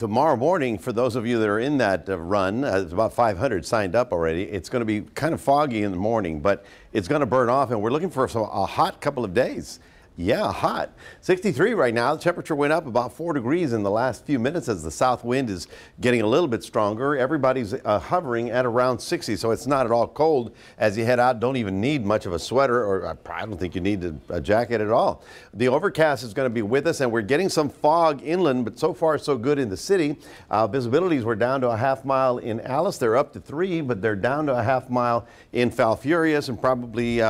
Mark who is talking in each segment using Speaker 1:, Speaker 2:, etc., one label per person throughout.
Speaker 1: Tomorrow morning, for those of you that are in that run, it's about 500 signed up already. It's going to be kind of foggy in the morning, but it's going to burn off, and we're looking for a hot couple of days. Yeah, hot. 63 right now. The temperature went up about 4 degrees in the last few minutes as the south wind is getting a little bit stronger. Everybody's hovering at around 60, so it's not at all cold as you head out. Don't even need much of a sweater, or I don't think you need a jacket at all. The overcast is going to be with us, and we're getting some fog inland, but so far so good in the city. Visibilities were down to a half mile in Alice. They're up to 3, but they're down to a half mile in Falfurrias, and probably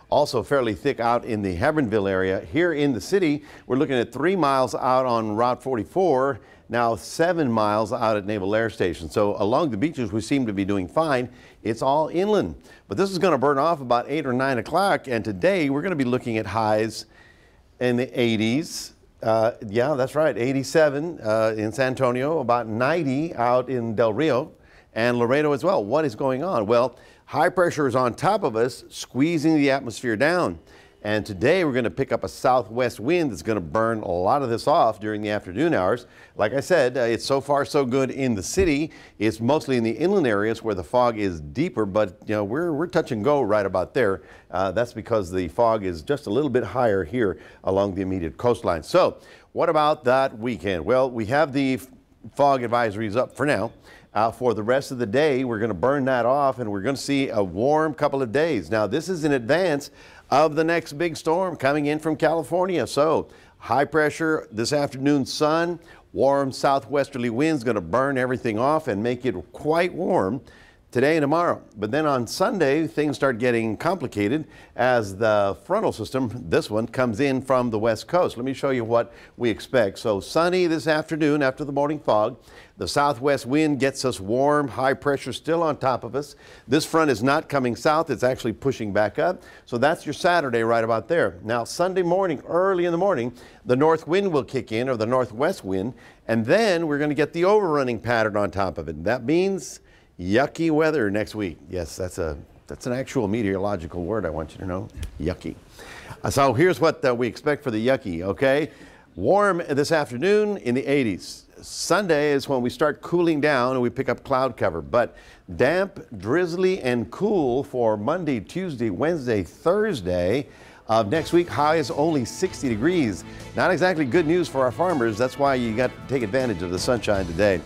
Speaker 1: also fairly thick out in the Hebbronville area. Here in the city, we're looking at 3 miles out on Route 44, now 7 miles out at Naval Air Station. So along the beaches, we seem to be doing fine. It's all inland. But this is going to burn off about 8 or 9 o'clock, and today we're going to be looking at highs in the 80s. Yeah, that's right, 87 in San Antonio, about 90 out in Del Rio and Laredo as well. What is going on? Well, high pressure is on top of us, squeezing the atmosphere down. And today we're going to pick up a southwest wind that's going to burn a lot of this off during the afternoon hours. Like I said, it's so far so good in the city. It's mostly in the inland areas where the fog is deeper, but you know, we're touch and go right about there. That's because the fog is just a little bit higher here along the immediate coastline. So what about that weekend? Well, we have the fog advisories up for now. For the rest of the day, we're going to burn that off, and we're going to see a warm couple of days. Now, this is in advance of the next big storm coming in from California. So high pressure this afternoon, sun, warm southwesterly winds going to burn everything off and make it quite warm today and tomorrow. But then on Sunday, things start getting complicated as the frontal system, this one, comes in from the west coast. Let me show you what we expect. So sunny this afternoon after the morning fog. The southwest wind gets us warm, high pressure still on top of us. This front is not coming south, it's actually pushing back up. So that's your Saturday right about there. Now Sunday morning, early in the morning, the north wind will kick in, or the northwest wind, and then we're going to get the overrunning pattern on top of it. That means yucky weather next week. Yes, that's an actual meteorological word, I want you to know. Yucky. So here's what we expect for the yucky, okay? Warm this afternoon in the 80s. Sunday is when we start cooling down and we pick up cloud cover, but damp, drizzly, and cool for Monday, Tuesday, Wednesday, Thursday of next week. High is only 60 degrees. Not exactly good news for our farmers. That's why you got to take advantage of the sunshine today.